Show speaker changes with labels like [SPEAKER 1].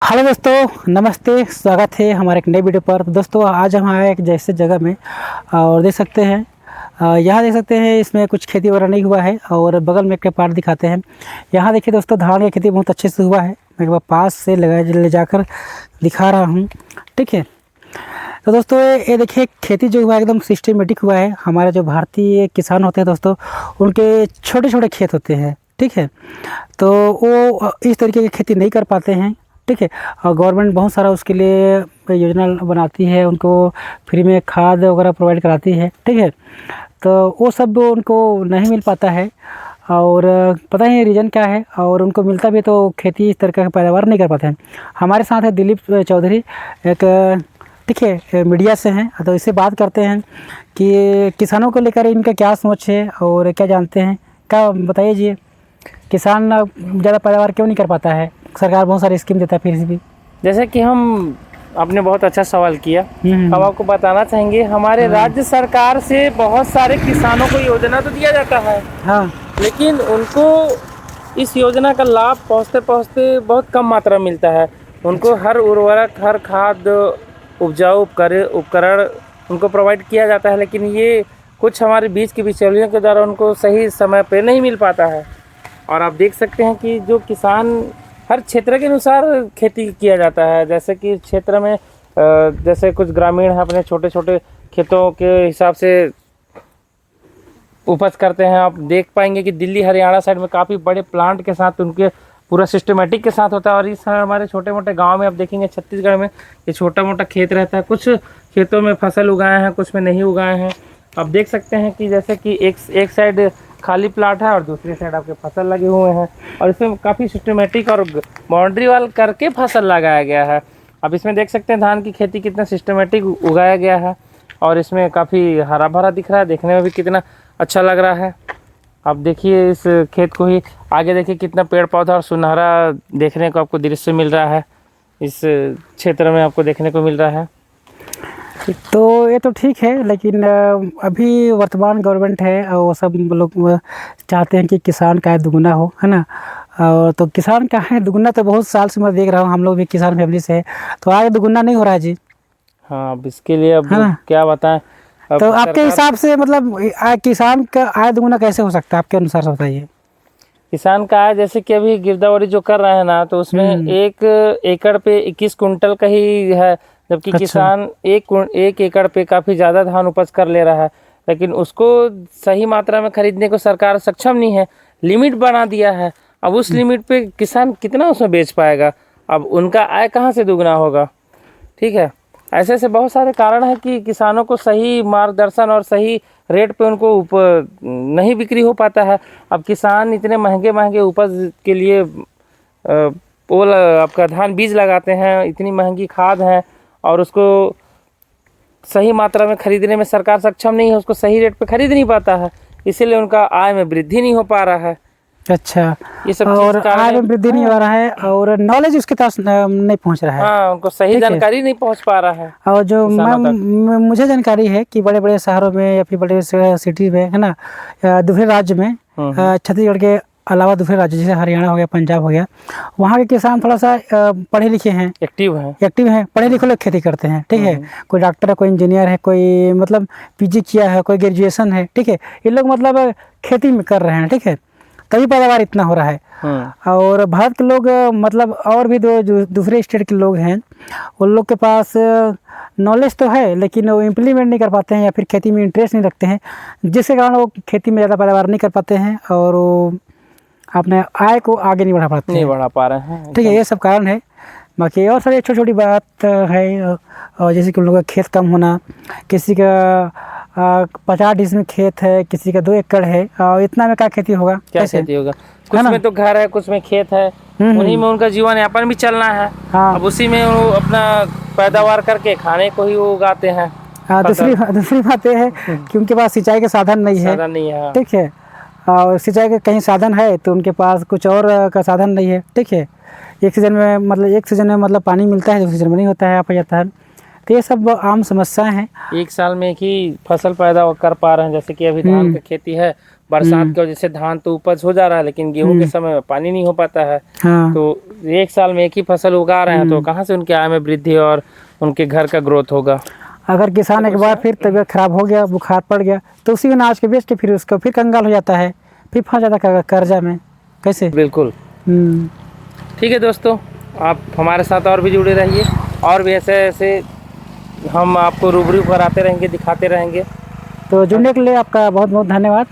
[SPEAKER 1] Hello दोस्तों, नमस्ते। स्वागत है हमारे एक नए वीडियो पर। तो दोस्तों, आज हम आए एक जैसे जगह में और देख सकते हैं, यहाँ देख सकते हैं इसमें कुछ खेती वगैरह नहीं हुआ है। और बगल में एक पार्ट दिखाते हैं। यहाँ देखिए दोस्तों, धान की खेती बहुत अच्छे से हुआ है। मैं एक बार पास से ले जाकर दिखा रहा हूँ, ठीक है। तो दोस्तों, ये देखिए खेती जो हुआ है एकदम सिस्टमेटिक हुआ है। हमारे जो भारतीय किसान होते हैं दोस्तों, उनके छोटे छोटे खेत होते हैं, ठीक है। तो वो इस तरीके की खेती नहीं कर पाते हैं, ठीक है। और गवर्नमेंट बहुत सारा उसके लिए योजना बनाती है, उनको फ्री में खाद वगैरह प्रोवाइड कराती है, ठीक है। तो वो सब उनको नहीं मिल पाता है और पता नहीं रीज़न क्या है। और उनको मिलता भी तो खेती इस तरह का पैदावार नहीं कर पाते हैं। हमारे साथ है दिलीप चौधरी, एक ठीक है मीडिया से हैं। तो इससे बात करते हैं कि किसानों को लेकर इनका क्या सोच है और क्या जानते हैं। क्या बताइए जी, किसान ज़्यादा पैदावार क्यों नहीं कर पाता है? सरकार बहुत सारी स्कीम देता है फिर भी।
[SPEAKER 2] जैसे कि आपने बहुत अच्छा सवाल किया। हम आपको बताना चाहेंगे, हमारे राज्य सरकार से बहुत सारे किसानों को योजना तो दिया जाता है,
[SPEAKER 1] हाँ,
[SPEAKER 2] लेकिन उनको इस योजना का लाभ पहुँचते पहुँचते बहुत कम मात्रा मिलता है। उनको हर उर्वरक, हर खाद, उपजाऊ उपकरण उनको प्रोवाइड किया जाता है, लेकिन ये कुछ हमारे बीच के बिचौलियों के द्वारा उनको सही समय पे नहीं मिल पाता है। और आप देख सकते हैं कि जो किसान हर क्षेत्र के अनुसार खेती किया जाता है। जैसे कि क्षेत्र में जैसे कुछ ग्रामीण है, अपने छोटे छोटे खेतों के हिसाब से उपज करते हैं। आप देख पाएंगे कि दिल्ली हरियाणा साइड में काफ़ी बड़े प्लांट के साथ उनके पूरा सिस्टमेटिक के साथ होता है। और इस हमारे छोटे मोटे गांव में आप देखेंगे, छत्तीसगढ़ में ये छोटा मोटा खेत रहता है। कुछ खेतों में फसल उगाए हैं, कुछ में नहीं उगाए हैं। आप देख सकते हैं कि जैसे कि एक साइड खाली प्लाट है और दूसरी साइड आपके फसल लगे हुए हैं। और इसमें काफ़ी सिस्टमेटिक और बाउंड्री वाल करके फसल लगाया गया है। अब इसमें देख सकते हैं धान की खेती कितना सिस्टमेटिक उगाया गया है और इसमें काफ़ी हरा भरा दिख रहा है, देखने में भी कितना अच्छा लग रहा है। आप देखिए इस खेत को ही, आगे देखिए कितना पेड़ पौधा और सुनहरा देखने को आपको दृश्य मिल रहा है, इस क्षेत्र में आपको देखने को मिल रहा है।
[SPEAKER 1] तो ये तो ठीक है, लेकिन अभी वर्तमान गवर्नमेंट है और वो सब लोग चाहते हैं कि किसान का आय दुगुना हो, है ना। और तो किसान का है दुगुना तो बहुत साल से मैं देख रहा हूँ, हम लोग भी किसान फैमिली से है, तो आय दुगुना नहीं हो रहा है जी।
[SPEAKER 2] हाँ, अब इसके लिए अब क्या बताएं।
[SPEAKER 1] तो आपके हिसाब से मतलब किसान का आय दुगुना कैसे हो सकता है आपके अनुसार से, बताइए।
[SPEAKER 2] किसान का आय जैसे कि अभी गिरदावरी जो कर रहे हैं ना, तो उसमें 1 एकड़ पे 21 कुंटल का ही है। जबकि
[SPEAKER 1] अच्छा।
[SPEAKER 2] किसान एक एकड़ पे काफ़ी ज़्यादा धान उपज कर ले रहा है, लेकिन उसको सही मात्रा में खरीदने को सरकार सक्षम नहीं है। लिमिट बना दिया है। अब उस लिमिट पे किसान कितना उसमें बेच पाएगा? अब उनका आय कहाँ से दुगना होगा? ठीक है, ऐसे ऐसे बहुत सारे कारण हैं कि किसानों को सही मार्गदर्शन और सही रेट पे उनको नहीं बिक्री हो पाता है। अब किसान इतने महंगे महंगे उपज के लिए आपका धान बीज लगाते हैं, इतनी महंगी खाद है, और उसको सही मात्रा में खरीदने में सरकार सक्षम नहीं है, उसको सही रेट पे खरीद नहीं पाता है, इसीलिए उनका आय में वृद्धि नहीं हो पा रहा है।
[SPEAKER 1] अच्छा,
[SPEAKER 2] ये सब
[SPEAKER 1] और आय में वृद्धि नहीं हो रहा है और नॉलेज उसके पास नहीं पहुंच रहा है।
[SPEAKER 2] हाँ, उनको सही जानकारी नहीं पहुंच पा रहा है।
[SPEAKER 1] और जो मुझे जानकारी है कि बड़े बड़े शहरों में या फिर बड़े सिटी में, है ना, दूसरे राज्य में, छत्तीसगढ़ के अलावा दूसरे राज्य जैसे हरियाणा हो गया, पंजाब हो गया, वहाँ के किसान थोड़ा सा पढ़े लिखे हैं, एक्टिव हैं, पढ़े लिखे लोग खेती करते हैं, ठीक है। कोई डॉक्टर है, कोई इंजीनियर है, कोई मतलब पीजी किया है, कोई ग्रेजुएशन है, ठीक है। ये लोग मतलब खेती में कर रहे हैं, ठीक है, तभी पैदावार इतना हो रहा है। और भारत के लोग मतलब और भी जो दूसरे स्टेट के लोग हैं, उन लोग के पास नॉलेज तो है, लेकिन वो इम्प्लीमेंट नहीं कर पाते हैं या फिर खेती में इंटरेस्ट नहीं रखते हैं, जिसके कारण वो खेती में ज़्यादा पैदावार नहीं कर पाते हैं और वो अपने आय को आगे नहीं बढ़ा पा रहे हैं, ठीक है। ये सब कारण है। बाकी और सारी छोटी छोटी बात है, और जैसे कि उन लोगों का खेत कम होना, किसी का 50 डिसमिल खेत है, किसी का 2 एकड़ है, और इतना में क्या खेती होगा?
[SPEAKER 2] क्या खेती होगा? कुछ में तो घर है, कुछ में खेत है, उन्हीं में उनका जीवन यापन भी चलना है। हाँ। अब उसी में वो अपना पैदावार करके खाने को ही वो उगाते हैं।
[SPEAKER 1] दूसरी बात ये है कि उनके पास सिंचाई के साधन नहीं है, ठीक है। और सिंचाई के कहीं साधन है तो उनके पास कुछ और का साधन नहीं है, ठीक है। एक सीजन में मतलब पानी मिलता है, दूसरे सीजन में नहीं होता है, आ जाता है। तो ये सब आम समस्याएं हैं।
[SPEAKER 2] एक साल में एक ही फसल पैदा कर पा रहे हैं। जैसे कि अभी धान की खेती है, बरसात की वजह से धान तो उपज हो जा रहा है, लेकिन गेहूं के समय में पानी नहीं हो पाता है।
[SPEAKER 1] हाँ
[SPEAKER 2] तो एक साल में एक ही फसल उगा रहे हैं, तो कहाँ से उनके आय में वृद्धि और उनके घर का ग्रोथ होगा।
[SPEAKER 1] अगर किसान एक बार फिर तबीयत खराब हो गया, बुखार पड़ गया, तो उसी अनाज के बेच के फिर उसको फिर कंगाल हो जाता है, फिर फंस जाता है कर्जा में। कैसे?
[SPEAKER 2] बिल्कुल ठीक है दोस्तों, आप हमारे साथ और भी जुड़े रहिए, और भी ऐसे ऐसे हम आपको रूबरू कराते रहेंगे, दिखाते रहेंगे।
[SPEAKER 1] तो जुड़ने के लिए आपका बहुत बहुत धन्यवाद।